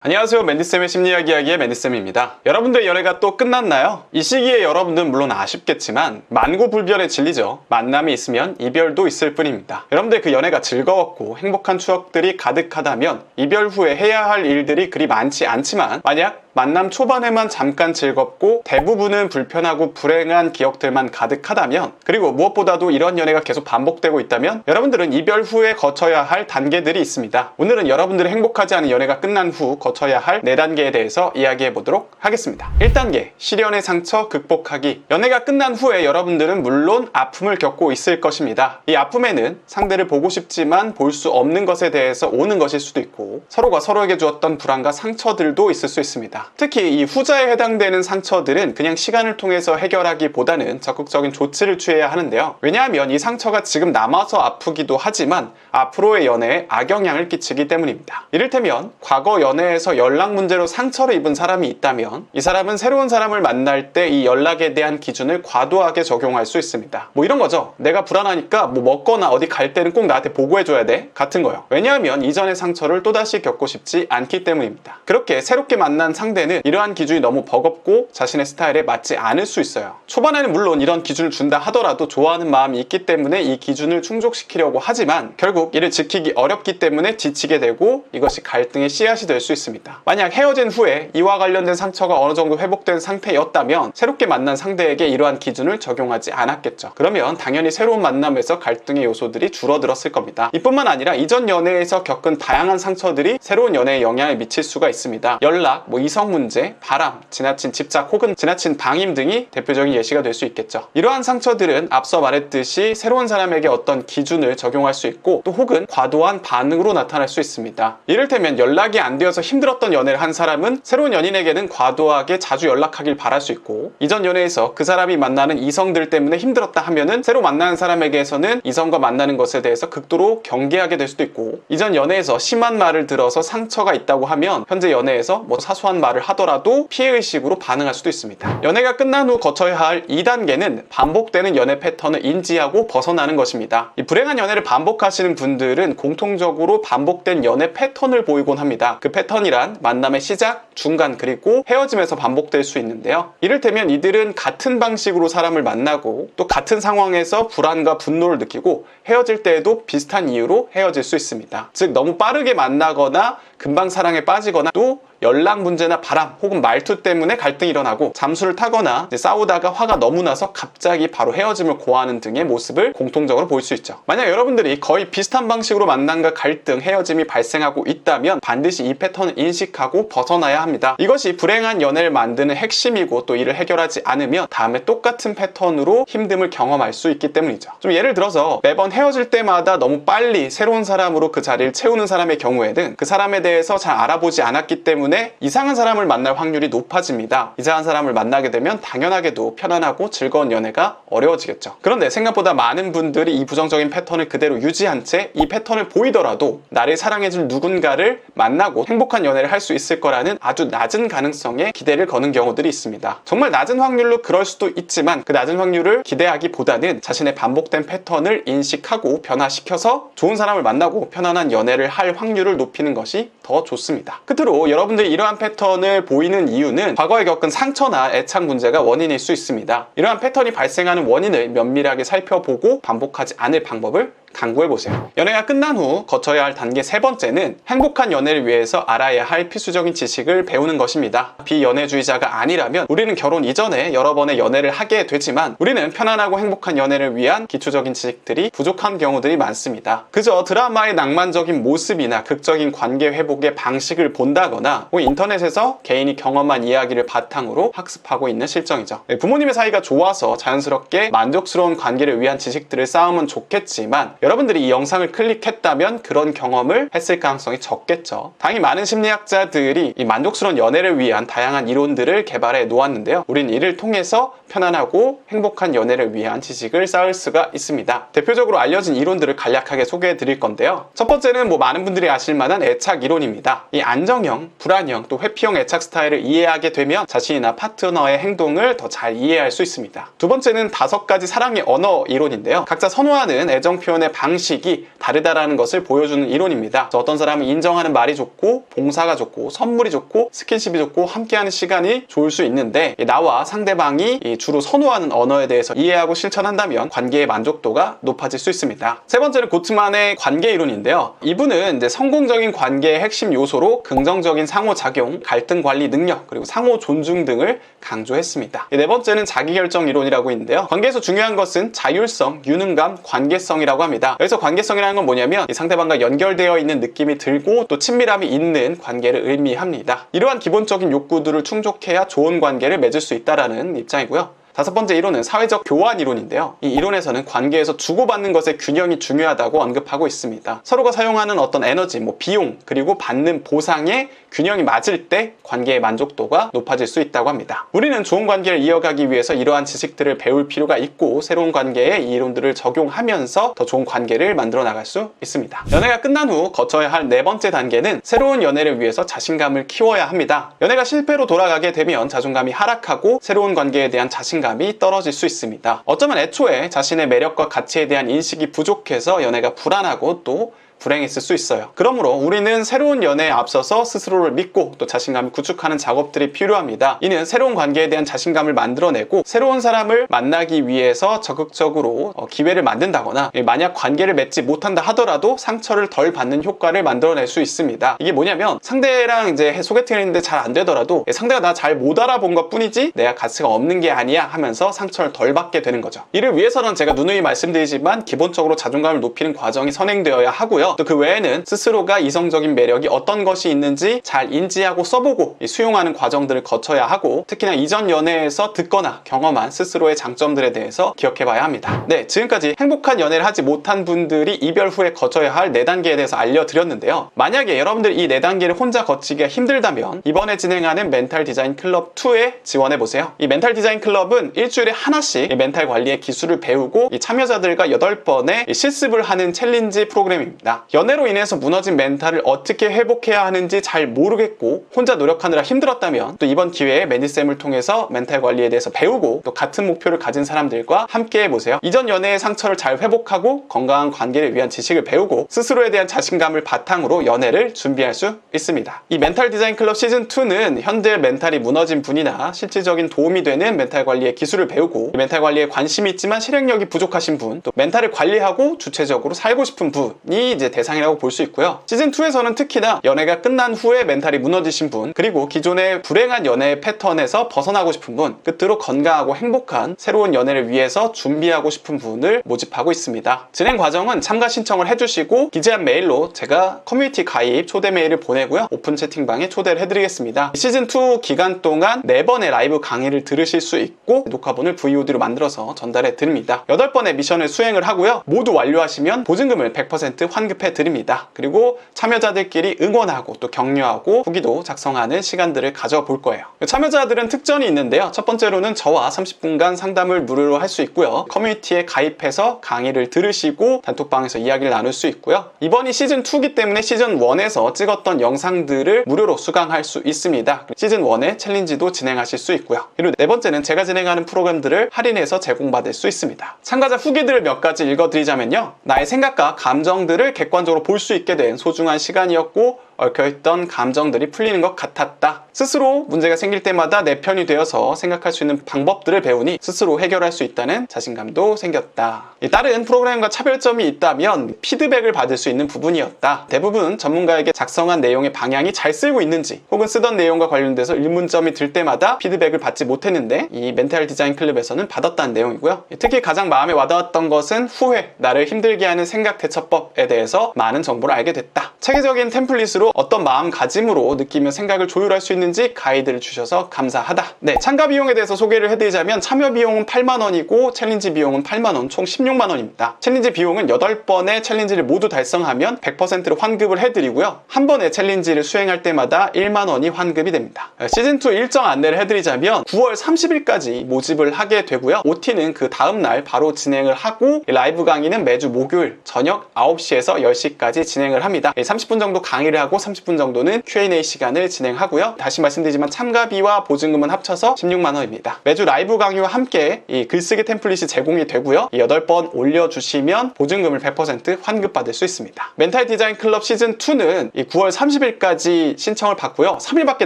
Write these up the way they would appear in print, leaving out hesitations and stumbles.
안녕하세요. 맨디쌤의 심리학 이야기의 맨디쌤입니다. 여러분들 연애가 또 끝났나요? 이 시기에 여러분들은 물론 아쉽겠지만 만고불변의 진리죠. 만남이 있으면 이별도 있을 뿐입니다. 여러분들 그 연애가 즐거웠고 행복한 추억들이 가득하다면 이별 후에 해야 할 일들이 그리 많지 않지만 만약 만남 초반에만 잠깐 즐겁고 대부분은 불편하고 불행한 기억들만 가득하다면, 그리고 무엇보다도 이런 연애가 계속 반복되고 있다면 여러분들은 이별 후에 거쳐야 할 단계들이 있습니다. 오늘은 여러분들이 행복하지 않은 연애가 끝난 후 거쳐야 할 4단계에 대해서 이야기해 보도록 하겠습니다. 1단계, 시련의 상처 극복하기. 연애가 끝난 후에 여러분들은 물론 아픔을 겪고 있을 것입니다. 이 아픔에는 상대를 보고 싶지만 볼 수 없는 것에 대해서 오는 것일 수도 있고, 서로가 서로에게 주었던 불안과 상처들도 있을 수 있습니다. 특히 이 후자에 해당되는 상처들은 그냥 시간을 통해서 해결하기보다는 적극적인 조치를 취해야 하는데요. 왜냐하면 이 상처가 지금 남아서 아프기도 하지만 앞으로의 연애에 악영향을 끼치기 때문입니다. 이를테면 과거 연애에서 연락 문제로 상처를 입은 사람이 있다면 이 사람은 새로운 사람을 만날 때 이 연락에 대한 기준을 과도하게 적용할 수 있습니다. 뭐 이런 거죠. 내가 불안하니까 뭐 먹거나 어디 갈 때는 꼭 나한테 보고해줘야 돼 같은 거요. 왜냐하면 이전의 상처를 또다시 겪고 싶지 않기 때문입니다. 그렇게 새롭게 만난 상대는 이러한 기준이 너무 버겁고 자신의 스타일에 맞지 않을 수 있어요. 초반에는 물론 이런 기준을 준다 하더라도 좋아하는 마음이 있기 때문에 이 기준을 충족시키려고 하지만 결국 이를 지키기 어렵기 때문에 지치게 되고 이것이 갈등의 씨앗이 될 수 있습니다. 만약 헤어진 후에 이와 관련된 상처가 어느 정도 회복된 상태였다면 새롭게 만난 상대에게 이러한 기준을 적용하지 않았겠죠. 그러면 당연히 새로운 만남에서 갈등의 요소들이 줄어들었을 겁니다. 이뿐만 아니라 이전 연애에서 겪은 다양한 상처들이 새로운 연애에 영향을 미칠 수가 있습니다. 연락, 이성 문제, 바람, 지나친 집착 혹은 지나친 방임 등이 대표적인 예시가 될 수 있겠죠. 이러한 상처들은 앞서 말했듯이 새로운 사람에게 어떤 기준을 적용할 수 있고 또 혹은 과도한 반응으로 나타날 수 있습니다. 이를테면 연락이 안 되어서 힘들었던 연애를 한 사람은 새로운 연인에게는 과도하게 자주 연락하길 바랄 수 있고, 이전 연애에서 그 사람이 만나는 이성들 때문에 힘들었다 하면은 새로 만나는 사람에게서는 이성과 만나는 것에 대해서 극도로 경계하게 될 수도 있고, 이전 연애에서 심한 말을 들어서 상처가 있다고 하면 현재 연애에서 사소한 말을 하더라도 피해의식으로 반응할 수도 있습니다. 연애가 끝난 후 거쳐야 할 2단계는 반복되는 연애 패턴을 인지하고 벗어나는 것입니다. 이 불행한 연애를 반복하시는 분들은 공통적으로 반복된 연애 패턴을 보이곤 합니다. 그 패턴이란 만남의 시작, 중간, 그리고 헤어짐에서 반복될 수 있는데요. 이를테면 이들은 같은 방식으로 사람을 만나고 또 같은 상황에서 불안과 분노를 느끼고 헤어질 때에도 비슷한 이유로 헤어질 수 있습니다. 즉 너무 빠르게 만나거나 금방 사랑에 빠지거나 또 연락 문제나 바람 혹은 말투 때문에 갈등이 일어나고 잠수를 타거나 싸우다가 화가 너무 나서 갑자기 바로 헤어짐을 고하는 등의 모습을 공통적으로 볼 수 있죠. 만약 여러분들이 거의 비슷한 방식으로 만남과 갈등, 헤어짐이 발생하고 있다면 반드시 이 패턴을 인식하고 벗어나야 합니다. 이것이 불행한 연애를 만드는 핵심이고 또 이를 해결하지 않으면 다음에 똑같은 패턴으로 힘듦을 경험할 수 있기 때문이죠. 좀 예를 들어서 매번 헤어질 때마다 너무 빨리 새로운 사람으로 그 자리를 채우는 사람의 경우에는 그 사람에 대해서 잘 알아보지 않았기 때문에 이상한 사람을 만날 확률이 높아집니다. 이상한 사람을 만나게 되면 당연하게도 편안하고 즐거운 연애가 어려워지겠죠. 그런데 생각보다 많은 분들이 이 부정적인 패턴을 그대로 유지한 채 이 패턴을 보이더라도 나를 사랑해줄 누군가를 만나고 행복한 연애를 할 수 있을 거라는 아주 낮은 가능성에 기대를 거는 경우들이 있습니다. 정말 낮은 확률로 그럴 수도 있지만 그 낮은 확률을 기대하기보다는 자신의 반복된 패턴을 인식하고 변화시켜서 좋은 사람을 만나고 편안한 연애를 할 확률을 높이는 것이 더 좋습니다. 끝으로 여러분들이 이러한 패턴을 보이는 이유는 과거에 겪은 상처나 애착 문제가 원인일 수 있습니다. 이러한 패턴이 발생하는 원인을 면밀하게 살펴보고 반복하지 않을 방법을 강구해보세요. 연애가 끝난 후 거쳐야 할 단계 3번째는 행복한 연애를 위해서 알아야 할 필수적인 지식을 배우는 것입니다. 비연애주의자가 아니라면 우리는 결혼 이전에 여러 번의 연애를 하게 되지만 우리는 편안하고 행복한 연애를 위한 기초적인 지식들이 부족한 경우들이 많습니다. 그저 드라마의 낭만적인 모습이나 극적인 관계 회복의 방식을 본다거나 인터넷에서 개인이 경험한 이야기를 바탕으로 학습하고 있는 실정이죠. 부모님의 사이가 좋아서 자연스럽게 만족스러운 관계를 위한 지식들을 쌓으면 좋겠지만 여러분들이 이 영상을 클릭했다면 그런 경험을 했을 가능성이 적겠죠. 당연히 많은 심리학자들이 이 만족스러운 연애를 위한 다양한 이론들을 개발해 놓았는데요. 우린 이를 통해서 편안하고 행복한 연애를 위한 지식을 쌓을 수가 있습니다. 대표적으로 알려진 이론들을 간략하게 소개해 드릴 건데요. 첫 번째는 많은 분들이 아실 만한 애착 이론입니다. 이 안정형, 불안형, 또 회피형 애착 스타일을 이해하게 되면 자신이나 파트너의 행동을 더 잘 이해할 수 있습니다. 두 번째는 5가지 사랑의 언어 이론인데요. 각자 선호하는 애정 표현의 접근의 방식이 다르다라는 것을 보여주는 이론입니다. 그래서 어떤 사람은 인정하는 말이 좋고 봉사가 좋고 선물이 좋고 스킨십이 좋고 함께하는 시간이 좋을 수 있는데 나와 상대방이 주로 선호하는 언어에 대해서 이해하고 실천한다면 관계의 만족도가 높아질 수 있습니다. 세 번째는 고트만의 관계 이론인데요. 이분은 이제 성공적인 관계의 핵심 요소로 긍정적인 상호작용, 갈등 관리 능력, 그리고 상호 존중 등을 강조했습니다. 네 번째는 자기결정 이론이라고 있는데요. 관계에서 중요한 것은 자율성, 유능감, 관계성이라고 합니다. 여기서 관계성이라는 건 뭐냐면 상대방과 연결되어 있는 느낌이 들고 또 친밀함이 있는 관계를 의미합니다. 이러한 기본적인 욕구들을 충족해야 좋은 관계를 맺을 수 있다는 입장이고요. 다섯 번째 이론은 사회적 교환 이론인데요. 이 이론에서는 관계에서 주고받는 것의 균형이 중요하다고 언급하고 있습니다. 서로가 사용하는 어떤 에너지, 비용, 그리고 받는 보상의 균형이 맞을 때 관계의 만족도가 높아질 수 있다고 합니다. 우리는 좋은 관계를 이어가기 위해서 이러한 지식들을 배울 필요가 있고 새로운 관계에 이 이론들을 적용하면서 더 좋은 관계를 만들어 나갈 수 있습니다. 연애가 끝난 후 거쳐야 할 네 번째 단계는 새로운 연애를 위해서 자신감을 키워야 합니다. 연애가 실패로 돌아가게 되면 자존감이 하락하고 새로운 관계에 대한 자신감이 떨어질 수 있습니다. 어쩌면 애초에 자신의 매력과 가치에 대한 인식이 부족해서 연애가 불안하고 또 불행했을 수 있어요. 그러므로 우리는 새로운 연애에 앞서서 스스로를 믿고 또 자신감을 구축하는 작업들이 필요합니다. 이는 새로운 관계에 대한 자신감을 만들어내고 새로운 사람을 만나기 위해서 적극적으로 기회를 만든다거나 만약 관계를 맺지 못한다 하더라도 상처를 덜 받는 효과를 만들어낼 수 있습니다. 이게 뭐냐면 상대랑 이제 소개팅을 했는데 잘 안 되더라도 상대가 나 잘 못 알아본 것 뿐이지 내가 가치가 없는 게 아니야 하면서 상처를 덜 받게 되는 거죠. 이를 위해서는 제가 누누이 말씀드리지만 기본적으로 자존감을 높이는 과정이 선행되어야 하고요. 또 그 외에는 스스로가 이성적인 매력이 어떤 것이 있는지 잘 인지하고 써보고 수용하는 과정들을 거쳐야 하고 특히나 이전 연애에서 듣거나 경험한 스스로의 장점들에 대해서 기억해봐야 합니다. 네, 지금까지 행복한 연애를 하지 못한 분들이 이별 후에 거쳐야 할 4단계에 대해서 알려드렸는데요. 만약에 여러분들 이 4단계를 혼자 거치기가 힘들다면 이번에 진행하는 멘탈 디자인 클럽 2에 지원해보세요. 이 멘탈 디자인 클럽은 일주일에 하나씩 멘탈 관리의 기술을 배우고 이 참여자들과 8번의 실습을 하는 챌린지 프로그램입니다. 연애로 인해서 무너진 멘탈을 어떻게 회복해야 하는지 잘 모르겠고 혼자 노력하느라 힘들었다면 또 이번 기회에 매니쌤을 통해서 멘탈 관리에 대해서 배우고 또 같은 목표를 가진 사람들과 함께 해보세요. 이전 연애의 상처를 잘 회복하고 건강한 관계를 위한 지식을 배우고 스스로에 대한 자신감을 바탕으로 연애를 준비할 수 있습니다. 이 멘탈 디자인 클럽 시즌2는 현재 멘탈이 무너진 분이나 실질적인 도움이 되는 멘탈 관리의 기술을 배우고 멘탈 관리에 관심이 있지만 실행력이 부족하신 분, 또 멘탈을 관리하고 주체적으로 살고 싶은 분이 이제 대상이라고 볼 수 있고요. 시즌2에서는 특히나 연애가 끝난 후에 멘탈이 무너지신 분, 그리고 기존의 불행한 연애의 패턴에서 벗어나고 싶은 분, 끝으로 건강하고 행복한 새로운 연애를 위해서 준비하고 싶은 분을 모집하고 있습니다. 진행 과정은 참가 신청을 해주시고 기재한 메일로 제가 커뮤니티 가입 초대 메일을 보내고요. 오픈 채팅방에 초대를 해드리겠습니다. 시즌2 기간 동안 4번의 라이브 강의를 들으실 수 있고 녹화본을 VOD로 만들어서 전달해 드립니다. 8번의 미션을 수행을 하고요. 모두 완료하시면 보증금을 100% 환급해 드립니다. 그리고 참여자들끼리 응원하고 또 격려하고 후기도 작성하는 시간들을 가져볼 거예요. 참여자들은 특전이 있는데요. 첫 번째로는 저와 30분간 상담을 무료로 할 수 있고요. 커뮤니티에 가입해서 강의를 들으시고 단톡방에서 이야기를 나눌 수 있고요. 이번이 시즌2기 때문에 시즌1에서 찍었던 영상들을 무료로 수강할 수 있습니다. 시즌1의 챌린지도 진행하실 수 있고요. 그리고 네 번째는 제가 진행하는 프로그램들을 할인해서 제공받을 수 있습니다. 참가자 후기들을 몇 가지 읽어드리자면요. 나의 생각과 감정들을 객관적으로 볼 수 있게 된 소중한 시간이었고 얽혀있던 감정들이 풀리는 것 같았다. 스스로 문제가 생길 때마다 내 편이 되어서 생각할 수 있는 방법들을 배우니 스스로 해결할 수 있다는 자신감도 생겼다. 다른 프로그램과 차별점이 있다면 피드백을 받을 수 있는 부분이었다. 대부분 전문가에게 작성한 내용의 방향이 잘 쓰이고 있는지 혹은 쓰던 내용과 관련돼서 의문점이 들 때마다 피드백을 받지 못했는데 이 멘탈 디자인 클럽에서는 받았다는 내용이고요. 특히 가장 마음에 와닿았던 것은 후회, 나를 힘들게 하는 생각 대처법에 대해서 많은 정보를 알게 됐다. 체계적인 템플릿으로 어떤 마음가짐으로 느끼며 생각을 조율할 수 있는지 가이드를 주셔서 감사하다. 네, 참가 비용에 대해서 소개를 해드리자면 참여 비용은 8만원이고 챌린지 비용은 8만원, 총 16만원입니다. 챌린지 비용은 8번의 챌린지를 모두 달성하면 100%로 환급을 해드리고요. 한 번의 챌린지를 수행할 때마다 1만원이 환급이 됩니다. 시즌2 일정 안내를 해드리자면 9월 30일까지 모집을 하게 되고요. OT는 그 다음날 바로 진행을 하고 라이브 강의는 매주 목요일 저녁 9시에서 10시까지 진행을 합니다. 30분 정도 강의를 하고 30분 정도는 Q&A 시간을 진행하고요. 다시 말씀드리지만 참가비와 보증금은 합쳐서 16만 원입니다. 매주 라이브 강의와 함께 이 글쓰기 템플릿이 제공이 되고요. 이 8번 올려주시면 보증금을 100% 환급받을 수 있습니다. 멘탈 디자인 클럽 시즌2는 이 9월 30일까지 신청을 받고요. 3일밖에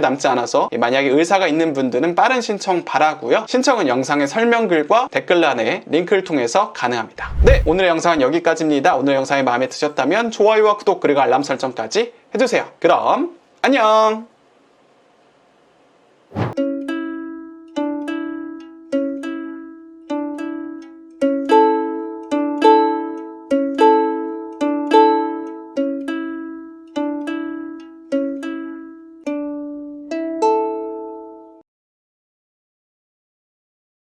남지 않아서 만약에 의사가 있는 분들은 빠른 신청 바라고요. 신청은 영상의 설명글과 댓글란에 링크를 통해서 가능합니다. 네, 오늘의 영상은 여기까지입니다. 오늘 영상이 마음에 드셨다면 좋아요와 구독 그리고 알람 설정까지 해주세요. 그럼 안녕!